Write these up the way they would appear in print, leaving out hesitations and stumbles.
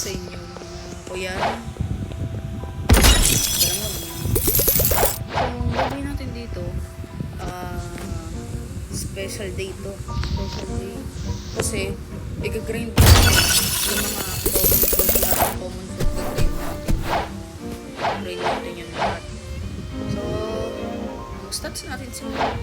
sa inyo, kuya. Alam mo, so, ang gagawin natin dito, special day to. Special day. Kasi, i-grind natin yung mga common food na common food na grind natin. Grind natin yung lahat. So, stats natin sila.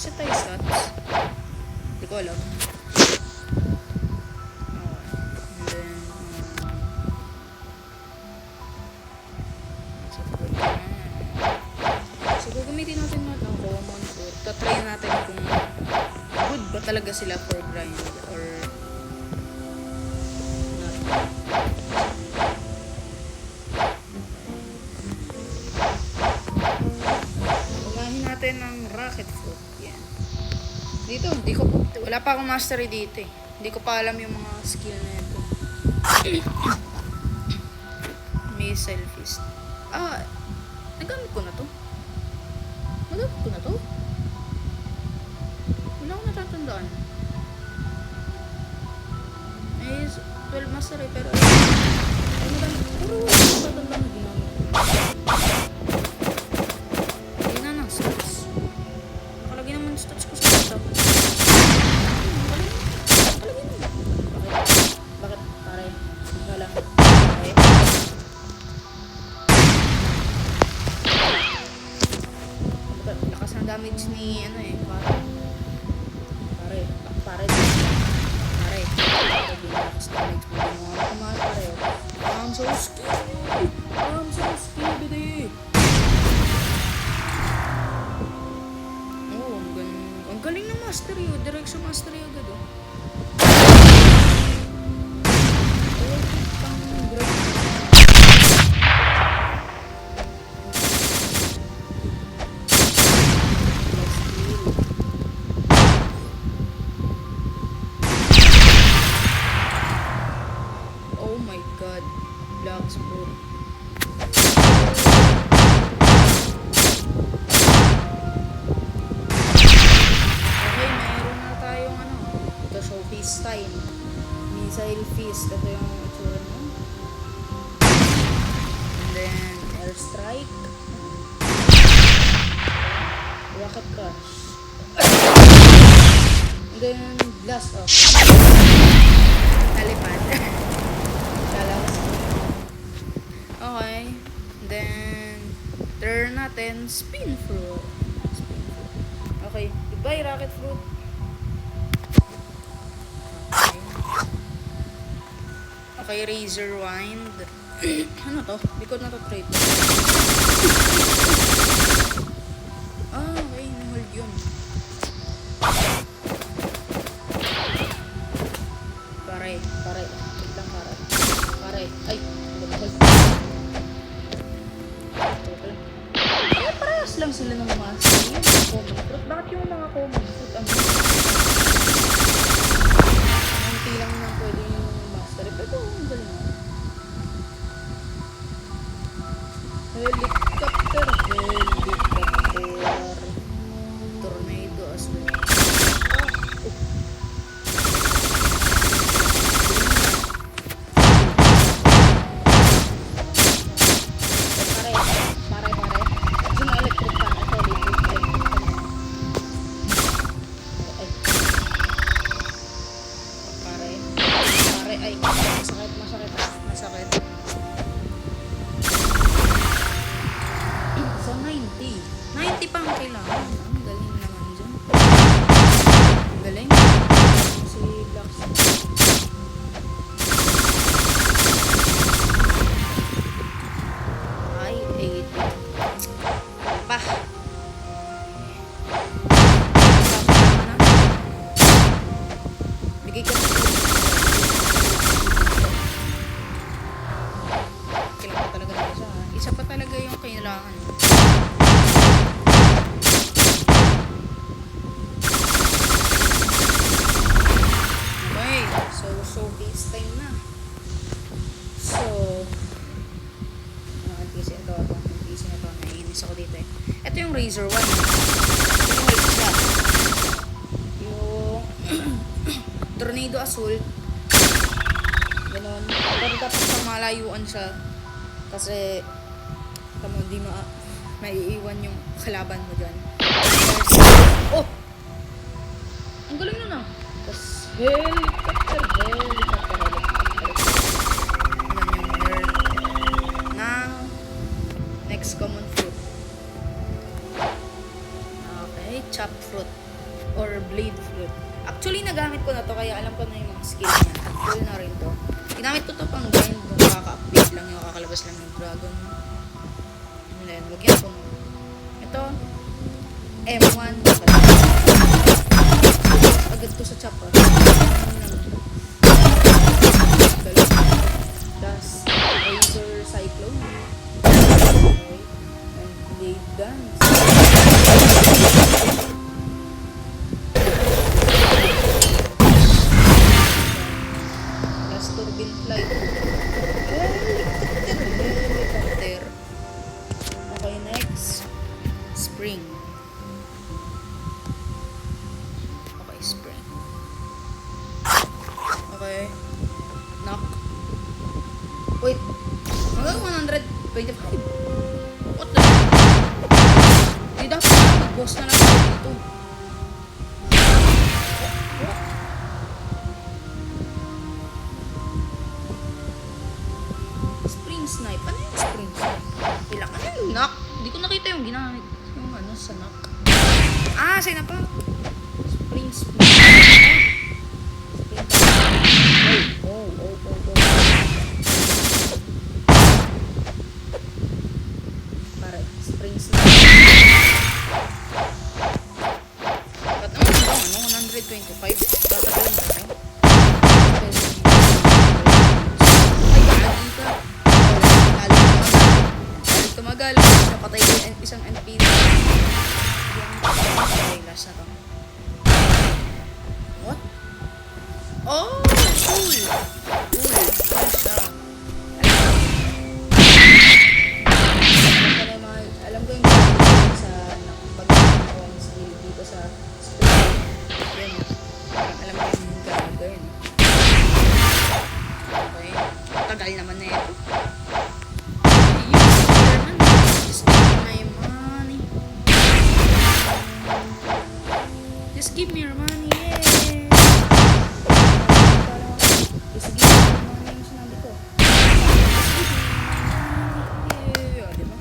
Isa tayo stats. Hindi ko alam. And then, so, gagamitin natin natin ang common food. Tatry natin kung good ba talaga sila for grind or not. Unahin natin ang rocket fruit. Yan. Dito, wala pa akong mastery dito eh. Hindi ko pa alam yung mga skill na ito. Missile fist. Nagamit ko na to. Nagamit ko na to? Wala akong natatandaan. May 12 mastery pero puro natatandaan na ginamit ko. Hindi na ng stats. Nakalagay naman stats ko sa laptop. Nakalagay naman. Bakit? Pare. Wala. Okay. Lakas ng damage ni pare. Pare. Lakas damage mo yung mga kumahan pare. I'm so skibidi. Oh, ang galing ng mastery oh. Direct sa mastery agad oh. Oh my god, blocks bro. Okay, meron na tayong ito showcase time. Missile fist, ito yung itsura mo. And then airstrike. Rocket crush. And then blast off. Talipad. Okay. Then, turn natin, spin fruit. Okay. Goodbye, rocket fruit. Okay, razor wind. Ano to? Hindi ko na to trade. Okay. Nahold yun. Pare. Wait lang, pare. Ay, nahold. Parehas lang sila ng master. Common fruit. Bakit yung mga common fruit ang unti lang na pwede yung master? Pero ang galing na. Helicopter. Tornado as well. Masakit. So, 90 pang kailangan. Ang galing naman dyan. Ang galing. Si Blocks. Ay, 80. Pa. Bigay ka na. Isa pa talaga yung kailangan. Okay, so showcase time na. So, PC na to. Naiinis ako dito eh. Ito yung Razor 1. Assault siya. Yung Tornado Assault. Ganon. Pero dapat sa malayuan siya. Kasi tamo di maiiwan yung kalaban mo dyan. Oh! Ang galing nun ah. Tapos helicopter. Alam yung nerd ng next common fruit. Okay, chop fruit or blade fruit. Actually, nagamit ko na to kaya alam ko na yung mga skills niya. Full na rin to. Ginamit ko to pang grind nung kaka-update lang yung kakalabas lang ng dragon. And then, lagyan ko nung ito, M1. Agad to sa chop ah. Das Razor Cyclone. Okay. And Blade Dance. Das Turbine Flight. Helicopter. Okay, next. Spring. Okay, spring. Okay. Knock. Wait. Hanggang 125. What the? Di dapat mag-boss na lang ako dito. Spring snipe. Ano yung spring snipe? Ilang? Ano yung knock? Hindi ko nakita yung ginamit. Yung ano sa knock. Ah, say na pa. Spring snipe. Spring snipe. Oh. Pare, spring snipe. Ba't naman ba? Ano? 125? Tatagalan ka na. Tumagal. Napatay ko yung isang NPC. Okay, last na to. What? Oh! Cool! Cool siya. Alam ko yung gagawin sa pag-gawin dito sa spring. Yun. Alam ko yung gagawin. Okay. Tagal naman na ito. Just give me your money, yeah. Just give me your money yung sinabi ko. Just give me your money, yeah. Diba?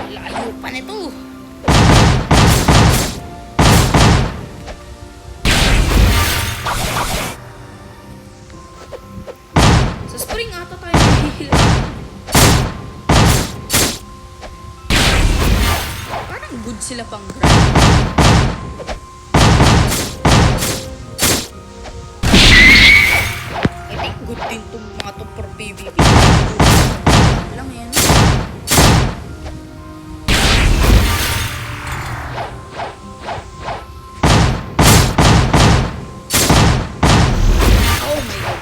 Layo pa nito. Sa spring ata tayo nahihil. Parang good sila pang grind. I think good din itong mga to for PvP. Lang yan. Oh my god.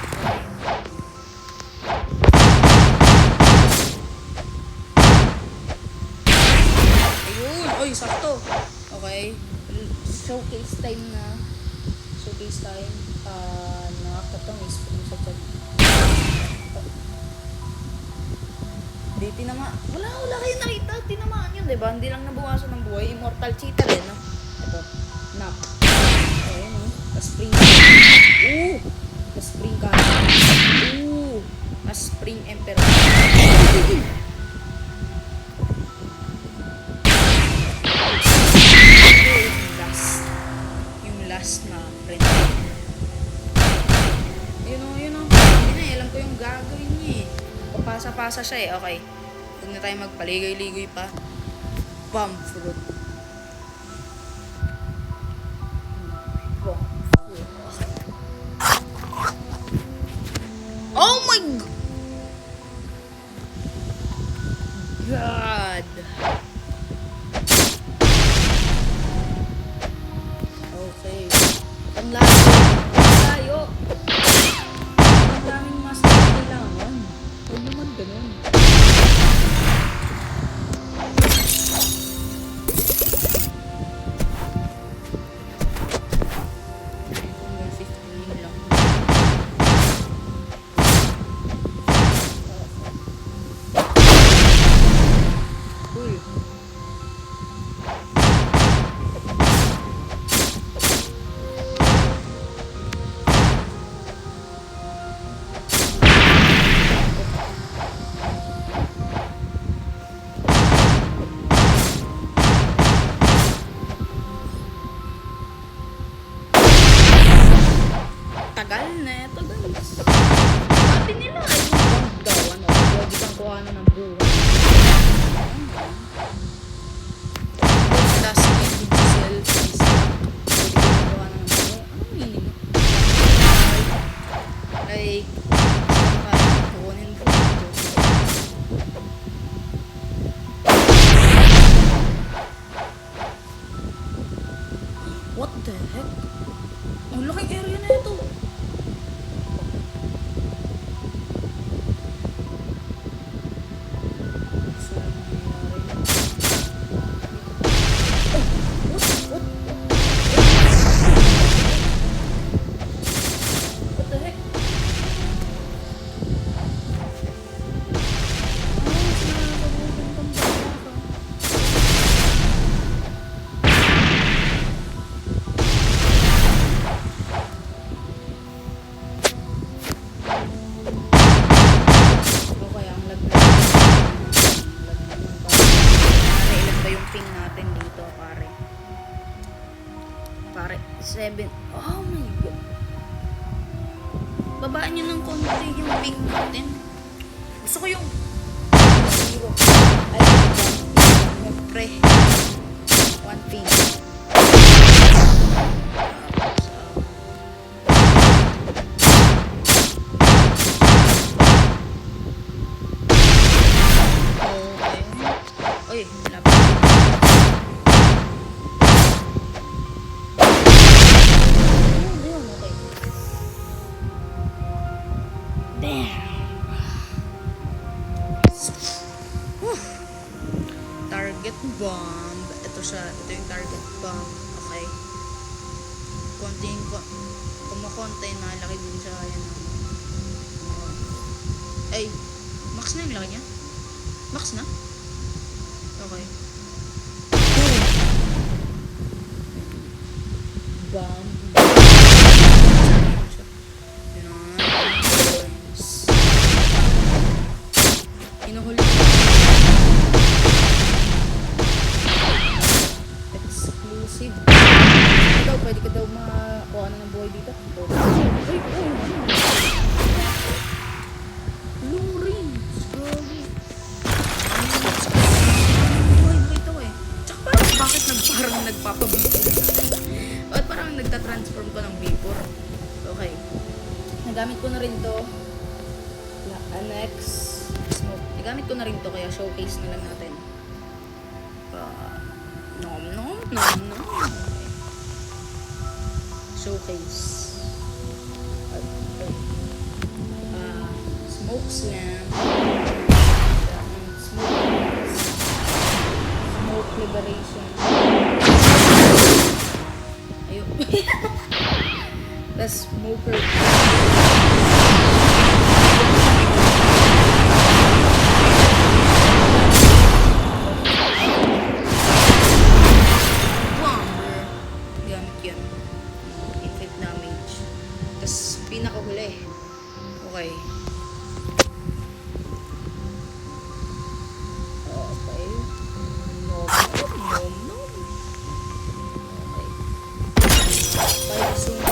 Oy, sakto. Okay. Showcase time na. Showcase time. Nakakatong spring sa chat. Di tinama. Wala kayo nakita. Tinamaan yun, diba? Hindi lang nabukasan ng buhay. Immortal cheater eh, no? Ito. Knock. Okay, no? Spring. Ooh! Spring ka. Ooh! Spring emperor. Last na friend. Yun o. Alam ko yung gagawin niya eh. Papasa-pasa siya eh. Okay. Huwag na tayo magpaligay-ligoy pa. Bomb fruit. Oh my God! Okay. Ang layo. Ang daming master. puta guys. Sabi nila ay yung bang daw, ano, pwede kang kuhanan ng buhay. Last week, diesel, pwede kang kuhanan ng buhay. Anong meaning? Like, kukunin ko. What the heck? Ang laking area na ito. So, what the heck? Okay, ang lag na. Pare, ilan ba yung ping natin dito, pare? Pare, 7. Oh my god. Babaan nyo ng konti yung ping natin. Gusto ko yung 0. Ay, pre. 1 ping. Okay. Uy, lapit. Ayun, okay. Damn. Whew. Target bomb. Ito siya. Ito yung target bomb. Okay. Kumukonti na. Laki din siya. Ayan. Ay. Max na yung laki niya? Max na? Okay. Bomb. Nice. Hinuhuli. Exclusive. Ikaw, pwede ka daw makakuha na ng buhay dito. Ay, long range. Grabe. Buhay ito eh. Tsaka parang bakit parang nagpapabipor? Bakit parang nagtatransform ko ng vapor? Okay. Nagamit ko na rin to. Next. Smoke. Nagamit ko na rin to kaya showcase na lang natin. Nom nom nom nom. Showcase. Okay. Smoke slam. Smoke liberation. Ayun. The smoker. Bomber. Gamit yan. Inflict damage. Tapos pinakahuli. Okay. Okay. Nom nom nom. Okay. Five soon.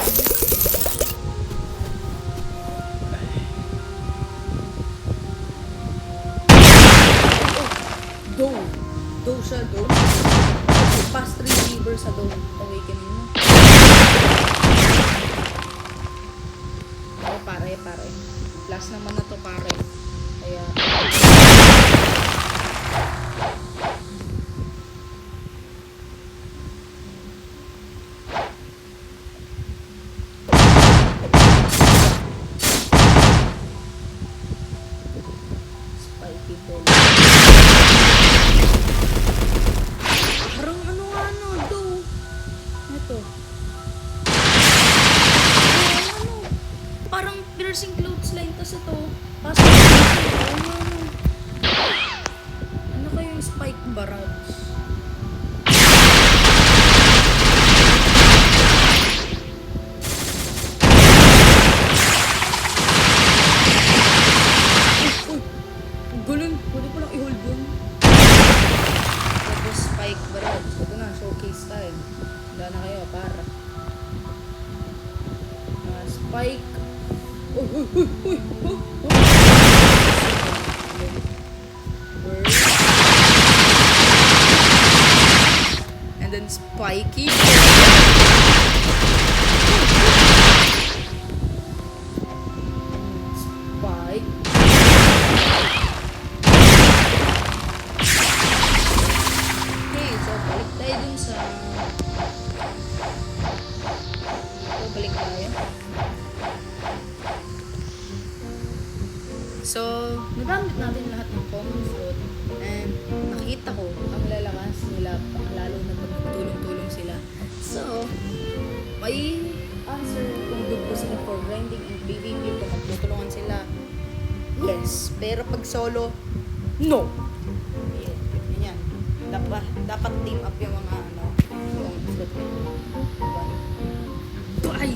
Doe siya, doe. Past 3 river sa doe. Awakening mo. Oh, pare. Last naman na to, pare. Kaya... Spiky ball. Parang do. Ito. Parang piercing clothesline tas ito. Pasok ano kayo yung spike barrage? Galing. Pwede ko lang i-hold yun. Tapos spike barrage. Ito na, showcase time. Handa na kayo, para. Spike And then spiky. Spike. Okay, so balik tayo dun sa... So, balik tayo. So, nagamit natin lahat ng common fruit and nakita ko ang lalakas nila lalo na pag tulong-tulong sila. So, may answer kung good po sila for grinding and PvP kung magtutulungan sila. Yes, pero pag solo, no. Yan. Dapat team up yung mga ano, yung fruit. Diba? Ito ay